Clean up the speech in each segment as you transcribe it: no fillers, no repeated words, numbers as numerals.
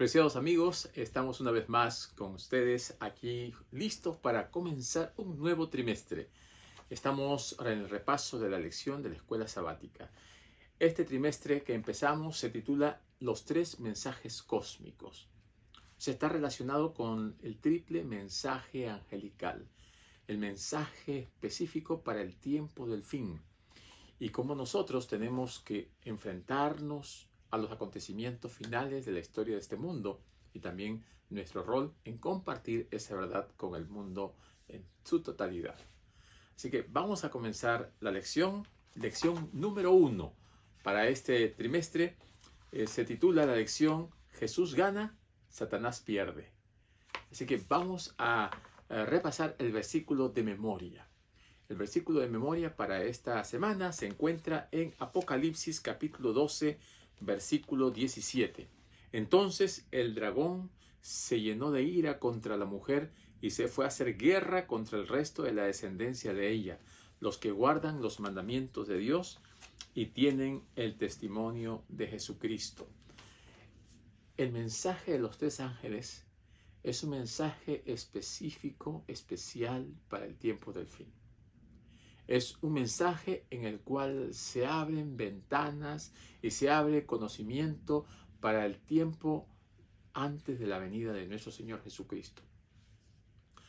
Preciados amigos, estamos una vez más con ustedes aquí listos para comenzar un nuevo trimestre. Estamos ahora en el repaso de la lección de la escuela sabática. Este trimestre que empezamos se titula Los tres mensajes cósmicos. Se está relacionado con el triple mensaje angelical, el mensaje específico para el tiempo del fin y cómo nosotros tenemos que enfrentarnos a los acontecimientos finales de la historia de este mundo y también nuestro rol en compartir esa verdad con el mundo en su totalidad. Así que vamos a comenzar la lección número 1 para este trimestre. Se titula la lección Jesús gana, Satanás pierde. Así que vamos a repasar el versículo de memoria. El versículo de memoria para esta semana se encuentra en Apocalipsis capítulo 12, versículo 17. Entonces el dragón se llenó de ira contra la mujer y se fue a hacer guerra contra el resto de la descendencia de ella, los que guardan los mandamientos de Dios y tienen el testimonio de Jesucristo. El mensaje de los tres ángeles es un mensaje específico, especial para el tiempo del fin. Es un mensaje en el cual se abren ventanas y se abre conocimiento para el tiempo antes de la venida de nuestro Señor Jesucristo.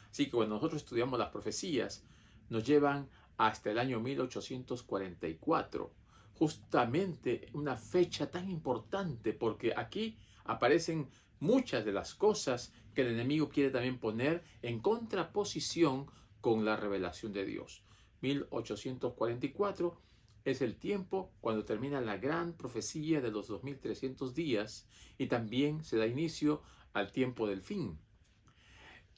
Así que cuando nosotros estudiamos las profecías, nos llevan hasta el año 1844, justamente una fecha tan importante, porque aquí aparecen muchas de las cosas que el enemigo quiere también poner en contraposición con la revelación de Dios. 1844 es el tiempo cuando termina la gran profecía de los 2300 días y también se da inicio al tiempo del fin.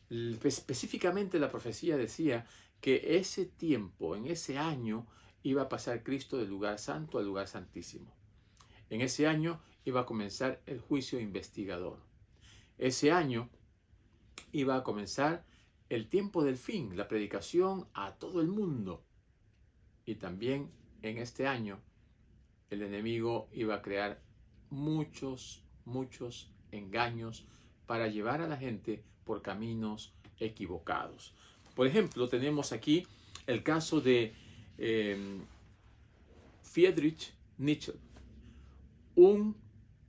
Específicamente la profecía decía que ese tiempo, en ese año, iba a pasar Cristo del lugar santo al lugar santísimo. En ese año iba a comenzar el juicio investigador. Ese año iba a comenzar el tiempo del fin, la predicación a todo el mundo. Y también en este año el enemigo iba a crear muchos engaños para llevar a la gente por caminos equivocados. Por ejemplo, tenemos aquí el caso de Friedrich Nietzsche, un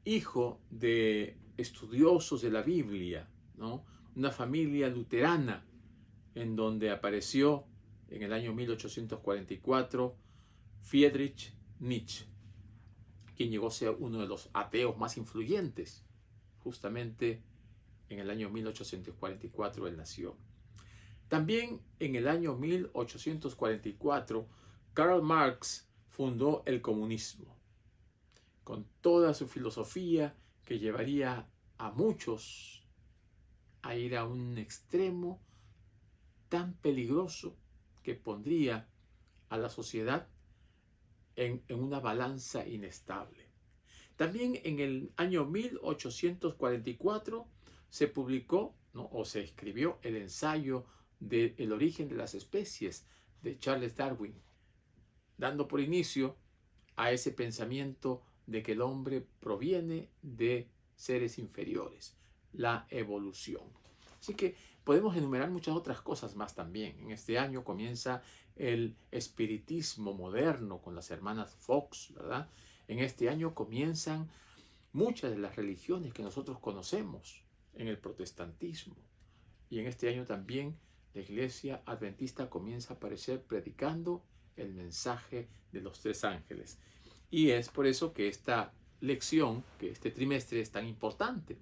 hijo de estudiosos de la Biblia, ¿no? Una familia luterana en donde apareció en el año 1844 Friedrich Nietzsche, quien llegó a ser uno de los ateos más influyentes. Justamente en el año 1844 él nació. También en el año 1844 Karl Marx fundó el comunismo, con toda su filosofía que llevaría a muchos a ir a un extremo tan peligroso que pondría a la sociedad en una balanza inestable. También en el año 1844 se publicó, ¿no?, o se escribió el ensayo de El origen de las especies de Charles Darwin, dando por inicio a ese pensamiento de que el hombre proviene de seres inferiores, la evolución. Así que podemos enumerar muchas otras cosas más también. En este año comienza el espiritismo moderno con las hermanas Fox, ¿verdad? En este año comienzan muchas de las religiones que nosotros conocemos en el protestantismo. Y en este año también la iglesia adventista comienza a aparecer predicando el mensaje de los tres ángeles. Y es por eso que esta lección, que este trimestre es tan importante,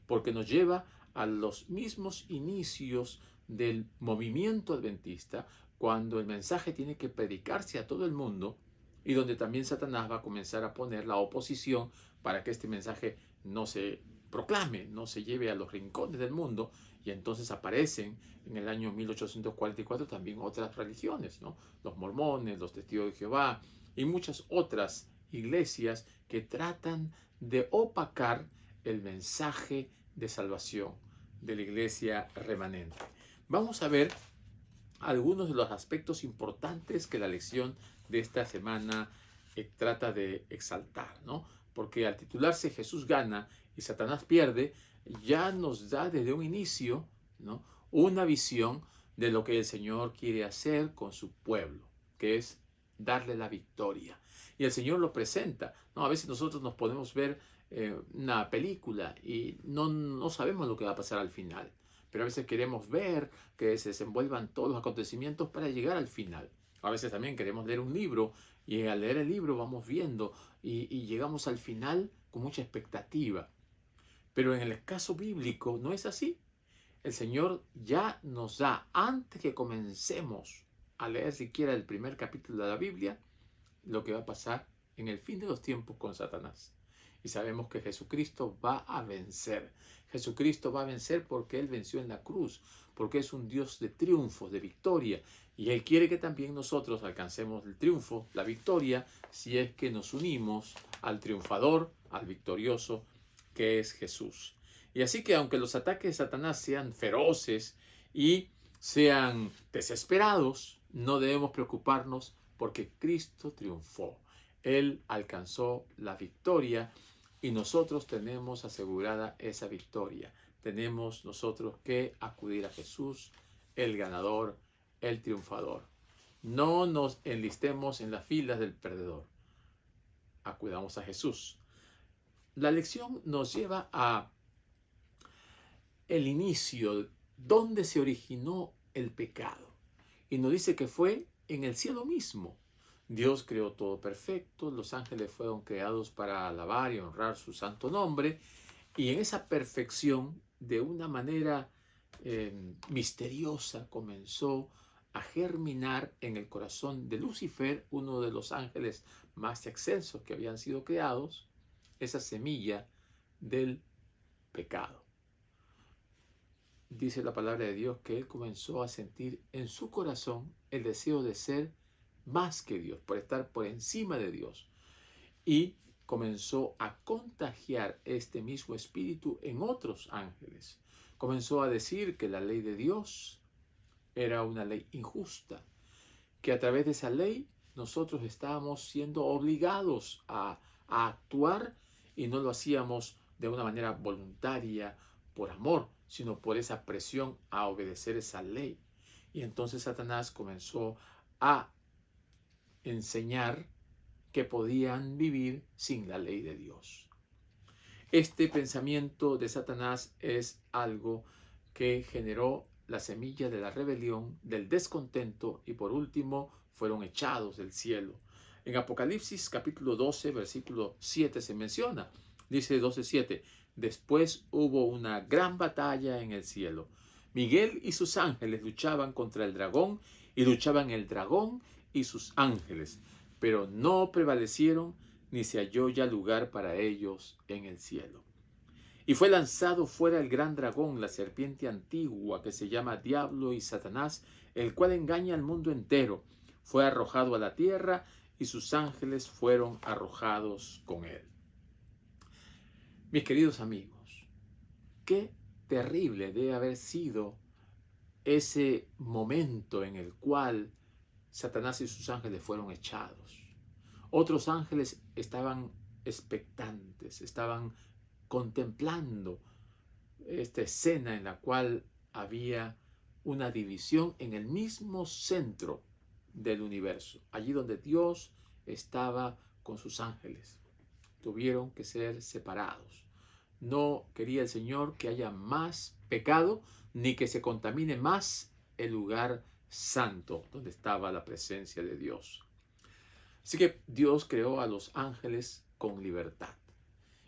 porque nos lleva a los mismos inicios del movimiento adventista, cuando el mensaje tiene que predicarse a todo el mundo y donde también Satanás va a comenzar a poner la oposición para que este mensaje no se proclame, no se lleve a los rincones del mundo. Y entonces aparecen en el año 1844 también otras religiones, ¿no? Los mormones, los testigos de Jehová y muchas otras iglesias que tratan de opacar el mensaje de salvación de la iglesia remanente. Vamos a ver algunos de los aspectos importantes que la lección de esta semana trata de exaltar, ¿no? porque al titularse Jesús gana y Satanás pierde, ya nos da desde un inicio, ¿no?, una visión de lo que el Señor quiere hacer con su pueblo, que es darle la victoria. Y el Señor lo presenta, ¿no? A veces nosotros nos podemos ver una película y no sabemos lo que va a pasar al final, pero a veces queremos ver que se desenvuelvan todos los acontecimientos para llegar al final. A veces también queremos leer un libro y al leer el libro vamos viendo y llegamos al final con mucha expectativa. Pero en el caso bíblico no es así. El Señor ya nos da, antes que comencemos a leer siquiera el primer capítulo de la Biblia, lo que va a pasar en el fin de los tiempos con Satanás. Y sabemos que Jesucristo va a vencer. Jesucristo va a vencer porque Él venció en la cruz, porque es un Dios de triunfos, de victoria. Y Él quiere que también nosotros alcancemos el triunfo, la victoria, si es que nos unimos al triunfador, al victorioso, que es Jesús. Y así que aunque los ataques de Satanás sean feroces y sean desesperados, no debemos preocuparnos porque Cristo triunfó. Él alcanzó la victoria y nosotros tenemos asegurada esa victoria. Tenemos nosotros que acudir a Jesús, el ganador, el triunfador. No nos enlistemos en las filas del perdedor. Acudamos a Jesús. La lección nos lleva a el inicio, donde se originó el pecado. Y nos dice que fue en el cielo mismo. Dios creó todo perfecto, los ángeles fueron creados para alabar y honrar su santo nombre, y en esa perfección, de una manera misteriosa, comenzó a germinar en el corazón de Lucifer, uno de los ángeles más excelsos que habían sido creados, esa semilla del pecado. Dice la palabra de Dios que él comenzó a sentir en su corazón el deseo de ser más que Dios, por estar por encima de Dios. Y comenzó a contagiar este mismo espíritu en otros ángeles. Comenzó a decir que la ley de Dios era una ley injusta, que a través de esa ley nosotros estábamos siendo obligados a actuar y no lo hacíamos de una manera voluntaria, por amor, sino por esa presión a obedecer esa ley. Y entonces Satanás comenzó a enseñar que podían vivir sin la ley de Dios. Este pensamiento de Satanás es algo que generó la semilla de la rebelión, del descontento, y por último fueron echados del cielo. En Apocalipsis capítulo 12, versículo 7 se menciona, dice 12:7, después hubo una gran batalla en el cielo. Miguel y sus ángeles luchaban contra el dragón, y luchaban el dragón y sus ángeles, pero no prevalecieron, ni se halló ya lugar para ellos en el cielo. Y fue lanzado fuera el gran dragón, la serpiente antigua, que se llama Diablo y Satanás, el cual engaña al mundo entero. Fue arrojado a la tierra, y sus ángeles fueron arrojados con él. Mis queridos amigos, qué terrible debe haber sido ese momento en el cual Satanás y sus ángeles fueron echados. Otros ángeles estaban expectantes, estaban contemplando esta escena en la cual había una división en el mismo centro del universo, allí donde Dios estaba con sus ángeles. Tuvieron que ser separados. No quería el Señor que haya más pecado, ni que se contamine más el lugar santo donde estaba la presencia de Dios. Así que Dios creó a los ángeles con libertad.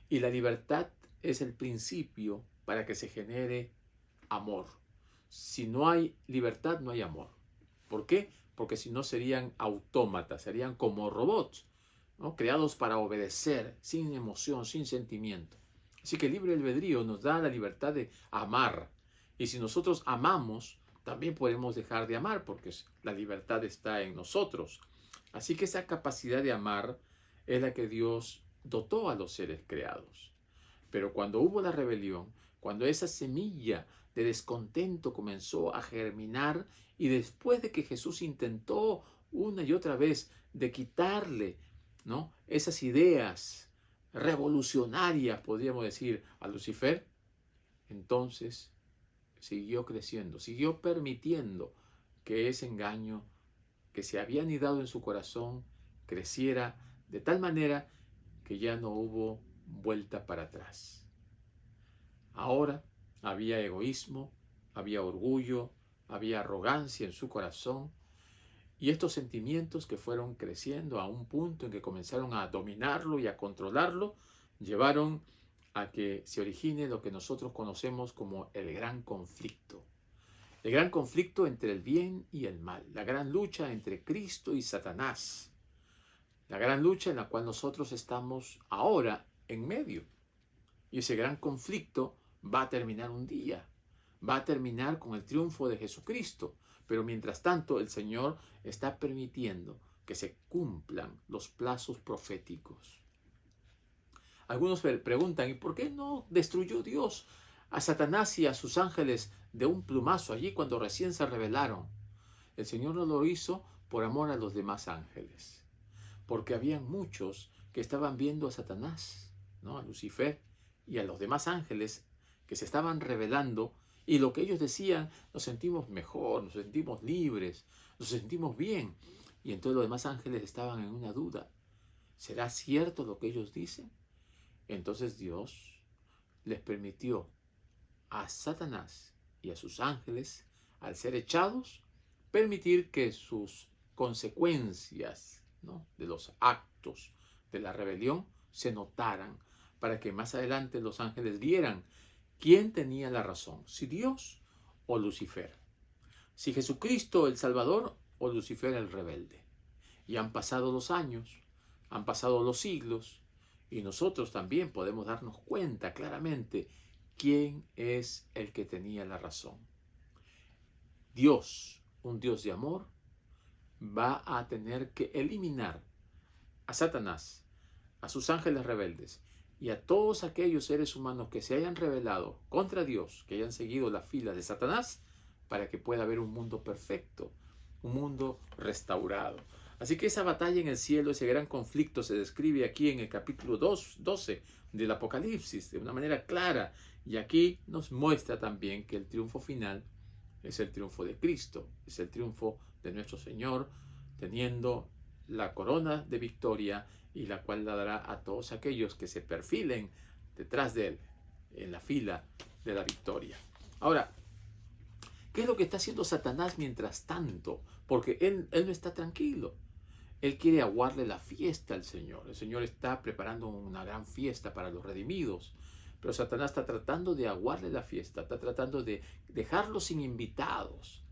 Y la libertad es el principio para que se genere amor. Si no hay libertad, no hay amor. ¿Por qué? Porque si no serían autómatas, serían como robots, ¿no?, creados para obedecer, sin emoción, sin sentimiento. Así que el libre albedrío nos da la libertad de amar. Y si nosotros amamos, también podemos dejar de amar, porque la libertad está en nosotros. Así que esa capacidad de amar es la que Dios dotó a los seres creados. Pero cuando hubo la rebelión, cuando esa semilla de descontento comenzó a germinar, y después de que Jesús intentó una y otra vez de quitarle, ¿no?, esas ideas revolucionarias, podríamos decir, a Lucifer, entonces siguió creciendo, siguió permitiendo que ese engaño que se había anidado en su corazón creciera de tal manera que ya no hubo vuelta para atrás. Ahora había egoísmo, había orgullo, había arrogancia en su corazón, y estos sentimientos que fueron creciendo a un punto en que comenzaron a dominarlo y a controlarlo, llevaron a que se origine lo que nosotros conocemos como el gran conflicto. El gran conflicto entre el bien y el mal, la gran lucha entre Cristo y Satanás, la gran lucha en la cual nosotros estamos ahora en medio. Y ese gran conflicto va a terminar un día, va a terminar con el triunfo de Jesucristo. Pero mientras tanto, el Señor está permitiendo que se cumplan los plazos proféticos. Algunos preguntan, ¿y por qué no destruyó Dios a Satanás y a sus ángeles de un plumazo allí cuando recién se rebelaron? El Señor no lo hizo por amor a los demás ángeles, porque habían muchos que estaban viendo a Satanás, ¿no? A Lucifer y a los demás ángeles que se estaban rebelando, y lo que ellos decían: nos sentimos mejor, nos sentimos libres, nos sentimos bien. Y entonces los demás ángeles estaban en una duda: ¿será cierto lo que ellos dicen? Entonces Dios les permitió a Satanás y a sus ángeles, al ser echados, permitir que sus consecuencias, ¿no?, de los actos de la rebelión se notaran, para que más adelante los ángeles vieran quién tenía la razón, si Dios o Lucifer, si Jesucristo el Salvador o Lucifer el rebelde. Y han pasado los años, han pasado los siglos, y nosotros también podemos darnos cuenta claramente quién es el que tenía la razón. Dios, un Dios de amor, va a tener que eliminar a Satanás, a sus ángeles rebeldes y a todos aquellos seres humanos que se hayan rebelado contra Dios, que hayan seguido la fila de Satanás, para que pueda haber un mundo perfecto, un mundo restaurado. Así que esa batalla en el cielo, ese gran conflicto, se describe aquí en el capítulo 12 del Apocalipsis de una manera clara, y aquí nos muestra también que el triunfo final es el triunfo de Cristo, es el triunfo de nuestro Señor, teniendo la corona de victoria, y la cual la dará a todos aquellos que se perfilen detrás de Él, en la fila de la victoria. Ahora, ¿qué es lo que está haciendo Satanás mientras tanto? Porque él no está tranquilo. Él quiere aguarle la fiesta al Señor. El Señor está preparando una gran fiesta para los redimidos, pero Satanás está tratando de aguarle la fiesta, está tratando de dejarlos sin invitados,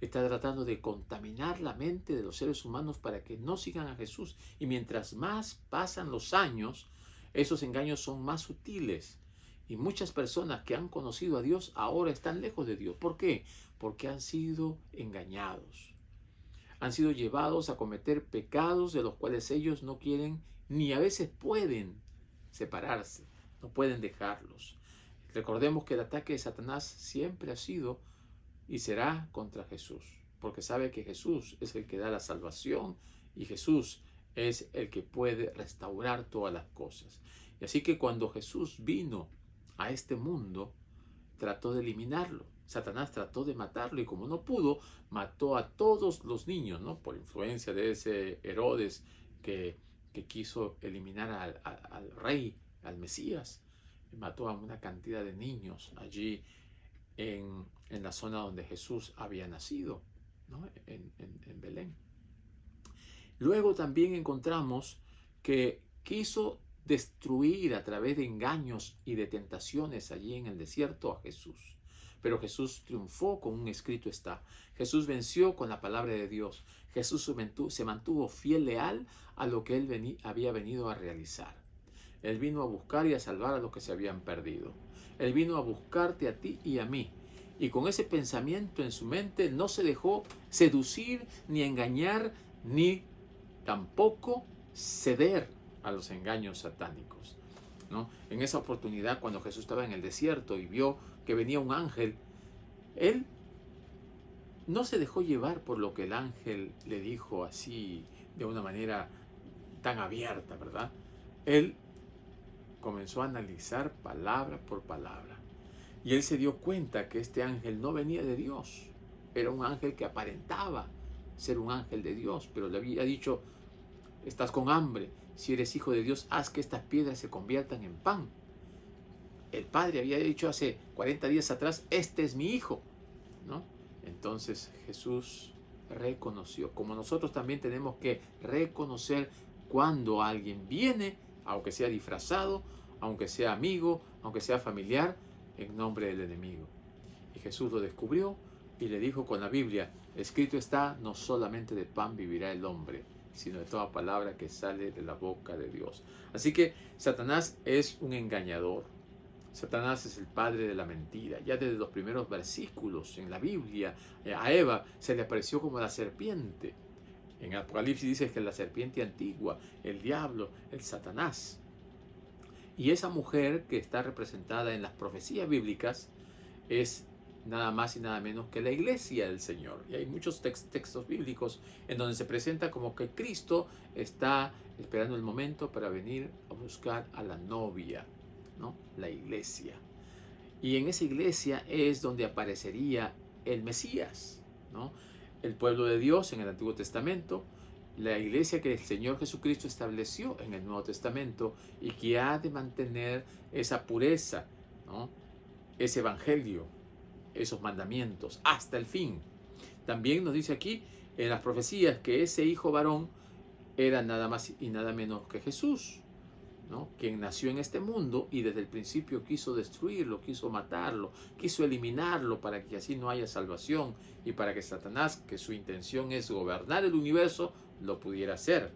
está tratando de contaminar la mente de los seres humanos para que no sigan a Jesús. Y mientras más pasan los años, esos engaños son más sutiles. Y muchas personas que han conocido a Dios ahora están lejos de Dios. ¿Por qué? Porque han sido engañados. Han sido llevados a cometer pecados de los cuales ellos no quieren, ni a veces pueden separarse, no pueden dejarlos. Recordemos que el ataque de Satanás siempre ha sido y será contra Jesús, porque sabe que Jesús es el que da la salvación y Jesús es el que puede restaurar todas las cosas. Y así que cuando Jesús vino a este mundo, trató de eliminarlo. Satanás trató de matarlo, y como no pudo, mató a todos los niños, ¿no? Por influencia de ese Herodes que quiso eliminar al rey, al Mesías. Mató a una cantidad de niños allí en la zona donde Jesús había nacido, ¿no?, en Belén. Luego también encontramos que quiso destruir a través de engaños y de tentaciones allí en el desierto a Jesús. Pero Jesús triunfó con un escrito está. Jesús venció con la palabra de Dios. Jesús se mantuvo fiel, leal a lo que Él había venido a realizar. Él vino a buscar y a salvar a los que se habían perdido. Él vino a buscarte a ti y a mí. Y con ese pensamiento en su mente no se dejó seducir, ni engañar, ni tampoco ceder a los engaños satánicos, ¿no? En esa oportunidad, cuando Jesús estaba en el desierto y vio que venía un ángel, Él no se dejó llevar por lo que el ángel le dijo así de una manera tan abierta, ¿verdad? Él comenzó a analizar palabra por palabra. Y él se dio cuenta que este ángel no venía de Dios. Era un ángel que aparentaba ser un ángel de Dios, pero le había dicho: estás con hambre, si eres hijo de Dios, haz que estas piedras se conviertan en pan. El padre había dicho hace 40 días atrás: este es mi hijo, ¿no? Entonces Jesús reconoció, como nosotros también tenemos que reconocer cuando alguien viene, aunque sea disfrazado, aunque sea amigo, aunque sea familiar, en nombre del enemigo. Y Jesús lo descubrió y le dijo con la Biblia: escrito está, no solamente de pan vivirá el hombre, sino de toda palabra que sale de la boca de Dios. Así que Satanás es un engañador. Satanás es el padre de la mentira. Ya desde los primeros versículos en la Biblia, a Eva se le apareció como la serpiente. En Apocalipsis dice que la serpiente antigua, el diablo, el Satanás. Y esa mujer que está representada en las profecías bíblicas es nada más y nada menos que la iglesia del Señor. Y hay muchos textos bíblicos en donde se presenta como que Cristo está esperando el momento para venir a buscar a la novia, ¿no? La iglesia. Y en esa iglesia es donde aparecería el Mesías, ¿no? El pueblo de Dios en el Antiguo Testamento, la iglesia que el Señor Jesucristo estableció en el Nuevo Testamento y que ha de mantener esa pureza, ¿no? Ese evangelio, esos mandamientos hasta el fin. También nos dice aquí en las profecías que ese hijo varón era nada más y nada menos que Jesús, ¿no? Quien nació en este mundo y desde el principio quiso destruirlo, quiso matarlo, quiso eliminarlo para que así no haya salvación y para que Satanás, que su intención es gobernar el universo, lo pudiera hacer.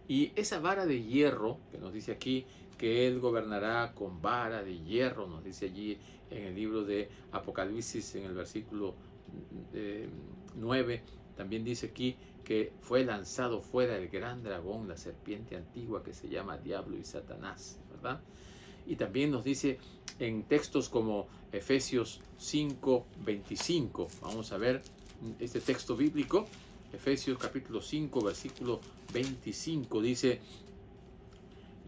Y esa vara de hierro, que nos dice aquí que él gobernará con vara de hierro, nos dice allí en el libro de Apocalipsis, en el versículo 9, también dice aquí que fue lanzado fuera el gran dragón, la serpiente antigua que se llama Diablo y Satanás, ¿verdad? Y también nos dice en textos como Efesios 5:25, vamos a ver este texto bíblico, Efesios capítulo 5, versículo 25, dice: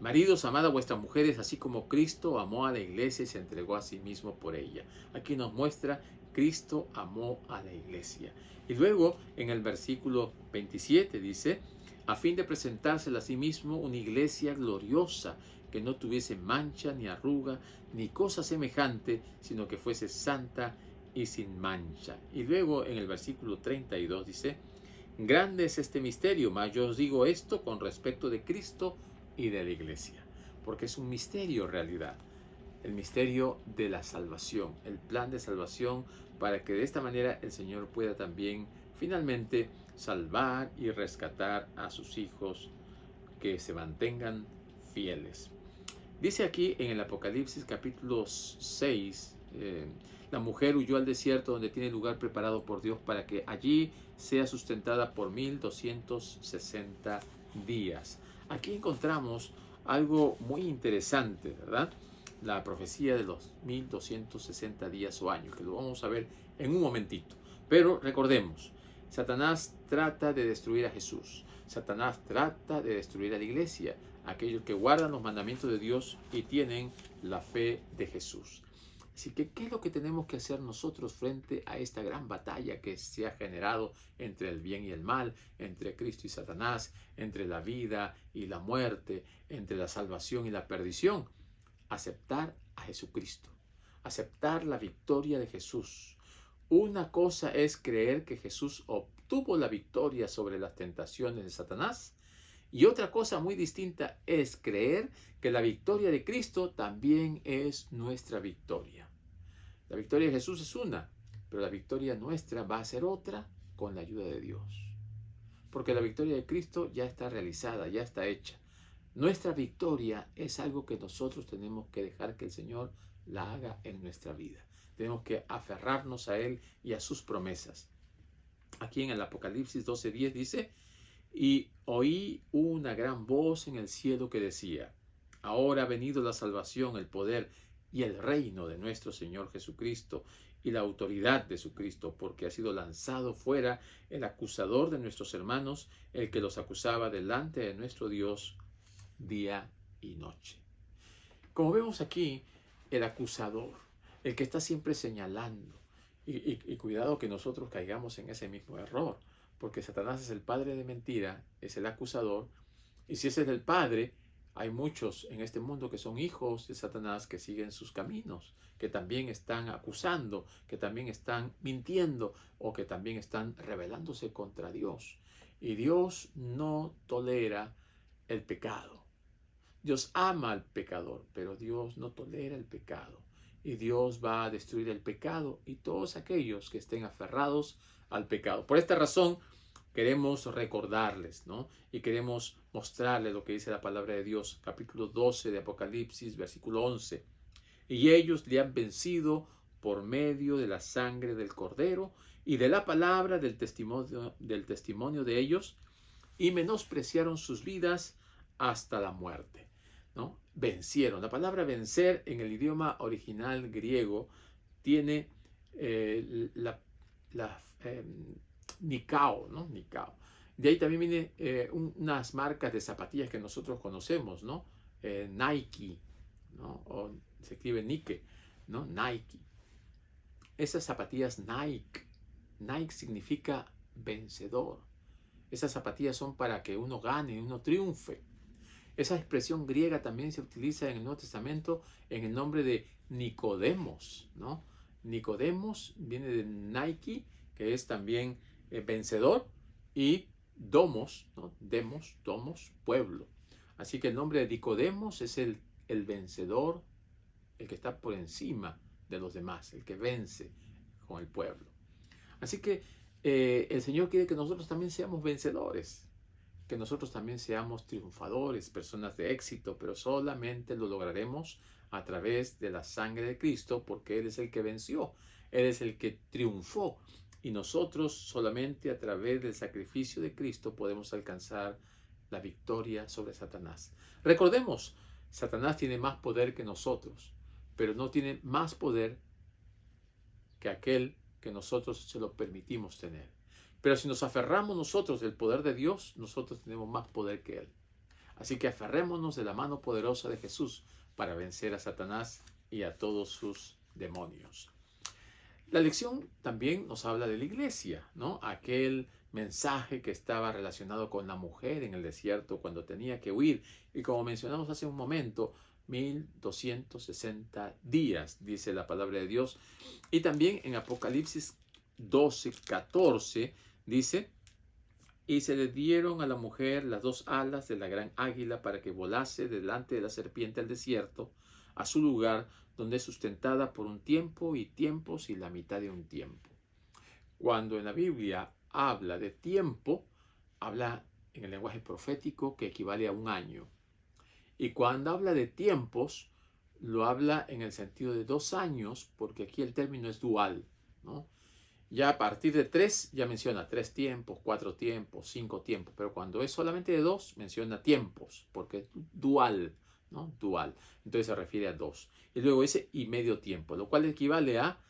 maridos, amad a vuestras mujeres, así como Cristo amó a la iglesia y se entregó a sí mismo por ella. Aquí nos muestra: Cristo amó a la iglesia. Y luego en el versículo 27 dice: a fin de presentársela a sí mismo una iglesia gloriosa, que no tuviese mancha, ni arruga, ni cosa semejante, sino que fuese santa y sin mancha. Y luego en el versículo 32 dice: grande es este misterio, mas yo os digo esto con respecto de Cristo y de la iglesia, porque es un misterio en realidad, el misterio de la salvación, el plan de salvación, para que de esta manera el Señor pueda también finalmente salvar y rescatar a sus hijos que se mantengan fieles. Dice aquí en el Apocalipsis capítulo 6, la mujer huyó al desierto donde tiene lugar preparado por Dios para que allí sea sustentada por 1260 días. Aquí encontramos algo muy interesante, ¿verdad? La profecía de los 1260 días o años, que lo vamos a ver en un momentito. Pero recordemos, Satanás trata de destruir a Jesús. Satanás trata de destruir a la iglesia, aquellos que guardan los mandamientos de Dios y tienen la fe de Jesús. Así que, ¿qué es lo que tenemos que hacer nosotros frente a esta gran batalla que se ha generado entre el bien y el mal, entre Cristo y Satanás, entre la vida y la muerte, entre la salvación y la perdición? Aceptar a Jesucristo, aceptar la victoria de Jesús. Una cosa es creer que Jesús obtuvo la victoria sobre las tentaciones de Satanás, y otra cosa muy distinta es creer que la victoria de Cristo también es nuestra victoria. La victoria de Jesús es una, pero la victoria nuestra va a ser otra con la ayuda de Dios. Porque la victoria de Cristo ya está realizada, ya está hecha. Nuestra victoria es algo que nosotros tenemos que dejar que el Señor la haga en nuestra vida. Tenemos que aferrarnos a Él y a sus promesas. Aquí en el Apocalipsis 12:10 dice: y oí una gran voz en el cielo que decía: ahora ha venido la salvación, el poder y el reino de nuestro Señor Jesucristo y la autoridad de su Cristo, porque ha sido lanzado fuera el acusador de nuestros hermanos, el que los acusaba delante de nuestro Dios día y noche. Como vemos aquí, el acusador, el que está siempre señalando. Y cuidado que nosotros caigamos en ese mismo error, porque Satanás es el padre de mentira, es el acusador, y si ese es el padre, hay muchos en este mundo que son hijos de Satanás que siguen sus caminos, que también están acusando, que también están mintiendo o que también están rebelándose contra Dios. Y Dios no tolera el pecado. Dios ama al pecador, pero Dios no tolera el pecado. Y Dios va a destruir el pecado y todos aquellos que estén aferrados al pecado. Por esta razón, queremos recordarles, ¿no? Y queremos mostrarles lo que dice la palabra de Dios, capítulo 12 de Apocalipsis, versículo 11. Y ellos le han vencido por medio de la sangre del Cordero y de la palabra del testimonio de ellos, y menospreciaron sus vidas hasta la muerte, ¿no? Vencieron. La palabra vencer en el idioma original griego tiene Nikao, ¿no? Nikao. De ahí también viene unas marcas de zapatillas que nosotros conocemos, ¿no? Nike, ¿no? O se escribe Nike, ¿no? Nike. Esas zapatillas Nike. Nike significa vencedor. Esas zapatillas son para que uno gane, uno triunfe. Esa expresión griega también se utiliza en el Nuevo Testamento en el nombre de Nicodemos, ¿no? Nicodemos viene de Nike, que es también vencedor, y domos, ¿no? Demos, domos, pueblo. Así que el nombre de Nicodemos es el vencedor, el que está por encima de los demás, el que vence con el pueblo. Así que el Señor quiere que nosotros también seamos vencedores, que nosotros también seamos triunfadores, personas de éxito, pero solamente lo lograremos a través de la sangre de Cristo, porque Él es el que venció, Él es el que triunfó, y nosotros solamente a través del sacrificio de Cristo podemos alcanzar la victoria sobre Satanás. Recordemos, Satanás tiene más poder que nosotros, pero no tiene más poder que aquel que nosotros se lo permitimos tener. Pero si nos aferramos nosotros del poder de Dios, nosotros tenemos más poder que Él. Así que aferrémonos de la mano poderosa de Jesús para vencer a Satanás y a todos sus demonios. La lección también nos habla de la iglesia, ¿no? Aquel mensaje que estaba relacionado con la mujer en el desierto cuando tenía que huir. Y como mencionamos hace un momento, 1260 días, dice la palabra de Dios. Y también en Apocalipsis 12:14 dice: y se le dieron a la mujer las dos alas de la gran águila para que volase delante de la serpiente al desierto, a su lugar, donde es sustentada por un tiempo y tiempos y la mitad de un tiempo. Cuando en la Biblia habla de tiempo, habla en el lenguaje profético que equivale a un año. Y cuando habla de tiempos, lo habla en el sentido de 2 años, porque aquí el término es dual, ¿no? Ya a partir de 3 ya menciona 3 tiempos, 4 tiempos, 5 tiempos, pero cuando es solamente de 2 menciona tiempos, porque es dual, ¿no? Dual. Entonces se refiere a 2. Y luego ese y medio tiempo, lo cual equivale a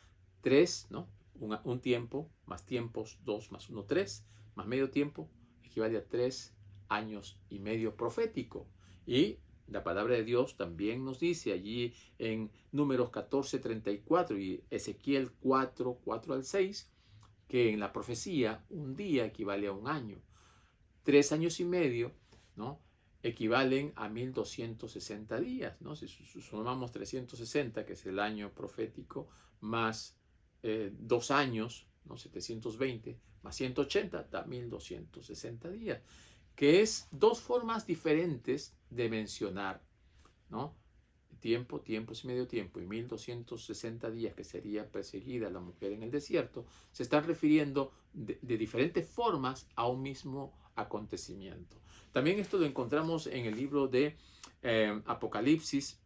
3, ¿no? Un tiempo, más tiempos, 2 más 1, 3, más medio tiempo, equivale a 3 años y medio profético. Y la palabra de Dios también nos dice allí en Números 14:34 y Ezequiel 4:4-6, que en la profecía un día equivale a un año. 3 años y medio, ¿no? Equivalen a 1260 días, ¿no? Si sumamos 360, que es el año profético, más 2 años, ¿no? 720, más 180, da 1260 días, que es 2 formas diferentes de mencionar, ¿no? Tiempo, tiempos y medio tiempo, y 1260 días, que sería perseguida la mujer en el desierto, se están refiriendo de diferentes formas a un mismo acontecimiento. También esto lo encontramos en el libro de Apocalipsis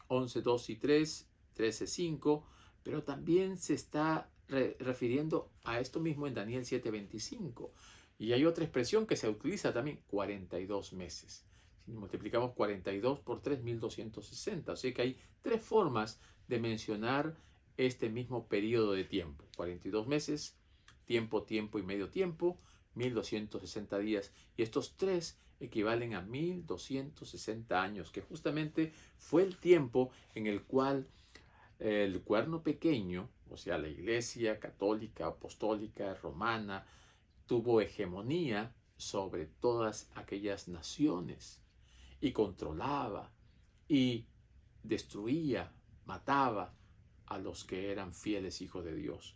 11:2 y 3, 13:5, pero también se está refiriendo a esto mismo en Daniel 7:25. Y hay otra expresión que se utiliza también, 42 meses. Si multiplicamos 42 por 3, 1260. Así que hay 3 formas de mencionar este mismo periodo de tiempo. 42 meses, tiempo, tiempo y medio tiempo, 1260 días. Y estos 3 equivalen a 1260 años, que justamente fue el tiempo en el cual el cuerno pequeño, o sea, la Iglesia católica, apostólica, romana, tuvo hegemonía sobre todas aquellas naciones y controlaba y destruía, mataba a los que eran fieles hijos de Dios.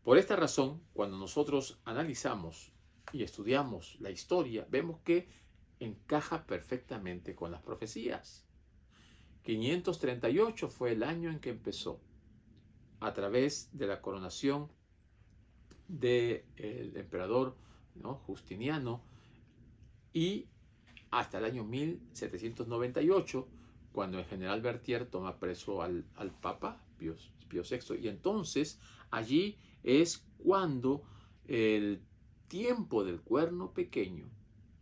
Por esta razón, cuando nosotros analizamos y estudiamos la historia, vemos que encaja perfectamente con las profecías. 538 fue el año en que empezó, a través de la coronación del emperador, ¿no?, Justiniano, y hasta el año 1798, cuando el general Berthier toma preso al Papa Pío VI. Y entonces allí es cuando el tiempo del cuerno pequeño,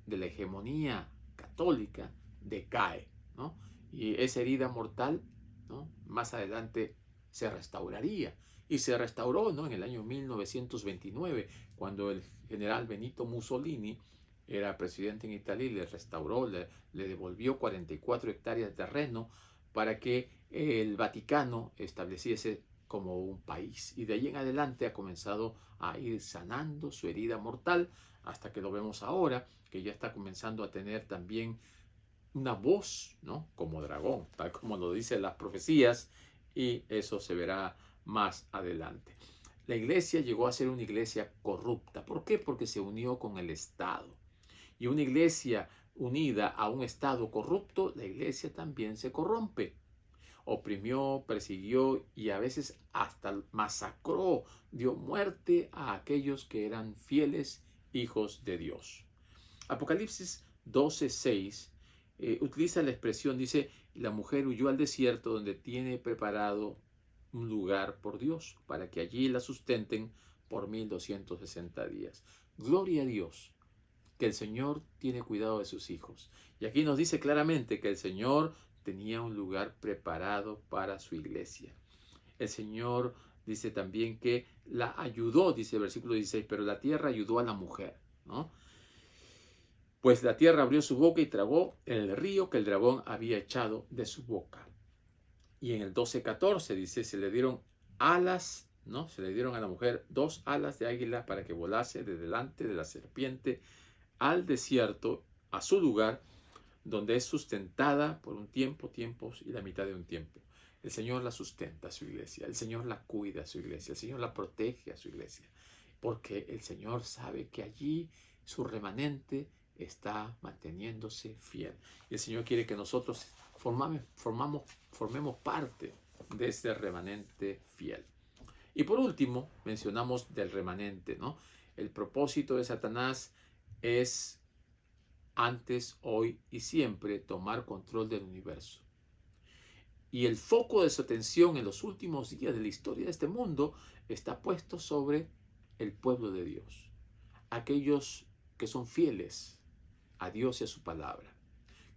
de la hegemonía católica, decae, ¿no? Y esa herida mortal, ¿no?, más adelante se restauraría. Y se restauró, ¿no?, en el año 1929, cuando el general Benito Mussolini era presidente en Italia y le restauró, le devolvió 44 hectáreas de terreno para que el Vaticano estableciese como un país. Y de ahí en adelante ha comenzado a ir sanando su herida mortal hasta que lo vemos ahora, que ya está comenzando a tener también una voz, ¿no?, como dragón, tal como lo dicen las profecías, y eso se verá más adelante. La iglesia llegó a ser una iglesia corrupta. ¿Por qué? Porque se unió con el Estado. Y una iglesia unida a un Estado corrupto, la iglesia también se corrompe. Oprimió, persiguió y a veces hasta masacró, dio muerte a aquellos que eran fieles hijos de Dios. Apocalipsis 12:6 utiliza la expresión, dice, la mujer huyó al desierto donde tiene preparado un lugar por Dios, para que allí la sustenten por 1260 días. Gloria a Dios, que el Señor tiene cuidado de sus hijos. Y aquí nos dice claramente que el Señor tenía un lugar preparado para su iglesia. El Señor dice también que la ayudó, dice el versículo 16, pero la tierra ayudó a la mujer, ¿no? Pues la tierra abrió su boca y tragó el río que el dragón había echado de su boca. Y en el 12:14 dice, se le dieron alas, ¿no? Se le dieron a la mujer 2 alas de águila para que volase de delante de la serpiente al desierto, a su lugar, donde es sustentada por un tiempo, tiempos y la mitad de un tiempo. El Señor la sustenta a su iglesia, el Señor la cuida a su iglesia, el Señor la protege a su iglesia, porque el Señor sabe que allí su remanente está manteniéndose fiel. Y el Señor quiere que nosotros formemos parte de ese remanente fiel. Y por último, mencionamos del remanente, ¿no? El propósito de Satanás es antes, hoy y siempre tomar control del universo. Y el foco de su atención en los últimos días de la historia de este mundo está puesto sobre el pueblo de Dios. Aquellos que son fieles a Dios y a su palabra,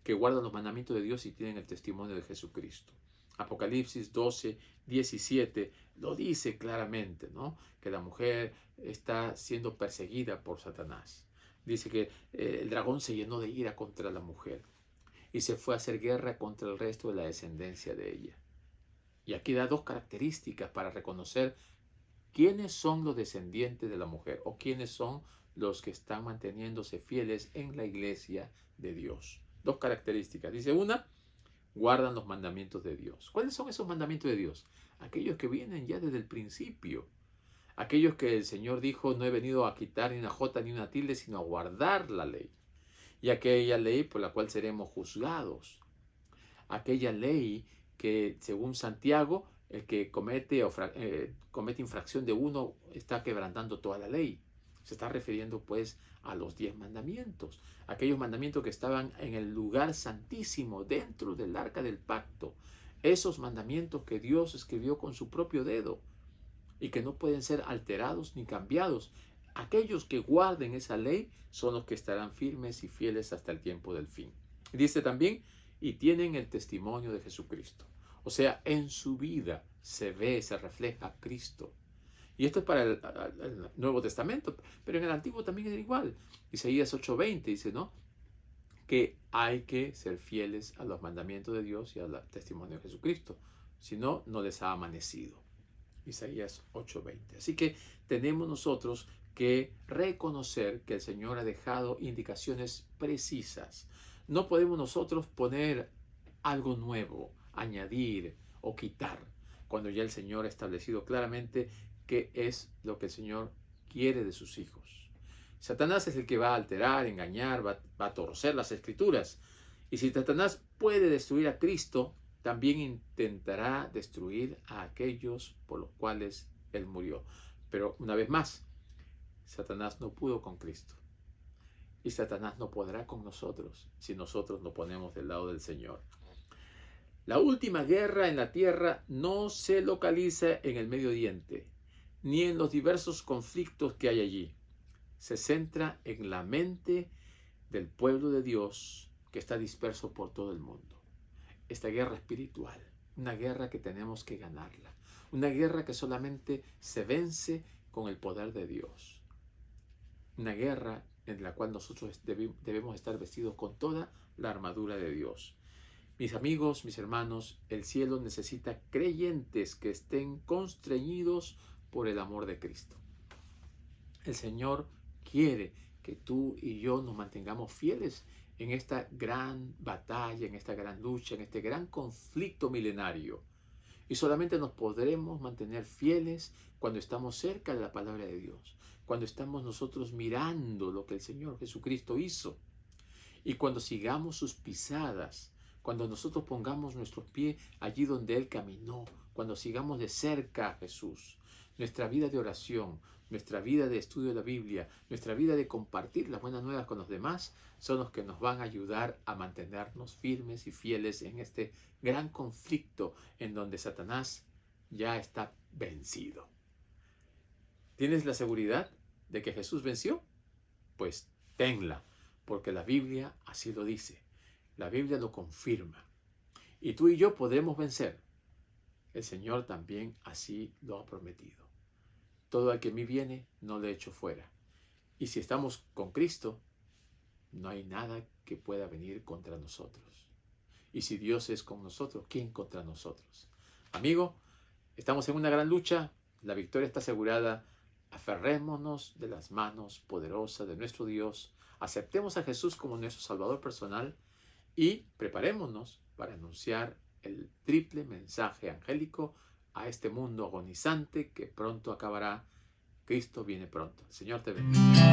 que guardan los mandamientos de Dios y tienen el testimonio de Jesucristo. Apocalipsis 12:17 lo dice claramente, ¿no?, que la mujer está siendo perseguida por Satanás. Dice que el dragón se llenó de ira contra la mujer y se fue a hacer guerra contra el resto de la descendencia de ella. Y aquí da 2 características para reconocer quiénes son los descendientes de la mujer o quiénes son los que están manteniéndose fieles en la iglesia de Dios. 2 características. Dice una, guardan los mandamientos de Dios. ¿Cuáles son esos mandamientos de Dios? Aquellos que vienen ya desde el principio. Aquellos que el Señor dijo, no he venido a quitar ni una jota ni una tilde, sino a guardar la ley. Y aquella ley por la cual seremos juzgados. Aquella ley que, según Santiago, el que comete infracción de uno está quebrantando toda la ley. Se está refiriendo pues a los 10 mandamientos. Aquellos mandamientos que estaban en el lugar santísimo, dentro del arca del pacto. Esos mandamientos que Dios escribió con su propio dedo y que no pueden ser alterados ni cambiados. Aquellos que guarden esa ley son los que estarán firmes y fieles hasta el tiempo del fin. Dice también, y tienen el testimonio de Jesucristo. O sea, en su vida se ve, se refleja Cristo. Y esto es para el Nuevo Testamento, pero en el Antiguo también es igual. Isaías 8:20 dice, ¿no? que hay que ser fieles a los mandamientos de Dios y al testimonio de Jesucristo. Si no, no les ha amanecido. Isaías 8:20. Así que tenemos nosotros que reconocer que el Señor ha dejado indicaciones precisas. No podemos nosotros poner algo nuevo, añadir o quitar, cuando ya el Señor ha establecido claramente qué es lo que el Señor quiere de sus hijos. Satanás es el que va a alterar, engañar, va a torcer las Escrituras. Y si Satanás puede destruir a Cristo, también intentará destruir a aquellos por los cuales Él murió. Pero una vez más, Satanás no pudo con Cristo. Y Satanás no podrá con nosotros si nosotros nos ponemos del lado del Señor. La última guerra en la tierra no se localiza en el Medio Oriente, ni en los diversos conflictos que hay allí. Se centra en la mente del pueblo de Dios que está disperso por todo el mundo. Esta guerra espiritual, una guerra que tenemos que ganarla, una guerra que solamente se vence con el poder de Dios, una guerra en la cual nosotros debemos estar vestidos con toda la armadura de Dios. Mis amigos, mis hermanos, el cielo necesita creyentes que estén constreñidos por el amor de Cristo. El Señor quiere que tú y yo nos mantengamos fieles en esta gran batalla, en esta gran lucha, en este gran conflicto milenario. Y solamente nos podremos mantener fieles cuando estamos cerca de la palabra de Dios, cuando estamos nosotros mirando lo que el Señor Jesucristo hizo y cuando sigamos sus pisadas, cuando nosotros pongamos nuestro pie allí donde Él caminó, cuando sigamos de cerca a Jesús. Nuestra vida de oración, nuestra vida de estudio de la Biblia, nuestra vida de compartir las buenas nuevas con los demás, son los que nos van a ayudar a mantenernos firmes y fieles en este gran conflicto en donde Satanás ya está vencido. ¿Tienes la seguridad de que Jesús venció? Pues tenla, porque la Biblia así lo dice. La Biblia lo confirma. Y tú y yo podremos vencer. El Señor también así lo ha prometido. Todo el que a mí viene, no le echo fuera. Y si estamos con Cristo, no hay nada que pueda venir contra nosotros. Y si Dios es con nosotros, ¿quién contra nosotros? Amigo, estamos en una gran lucha. La victoria está asegurada. Aferrémonos de las manos poderosas de nuestro Dios. Aceptemos a Jesús como nuestro Salvador personal y preparémonos para anunciar el triple mensaje angélico a este mundo agonizante que pronto acabará. Cristo viene pronto. El Señor te bendiga.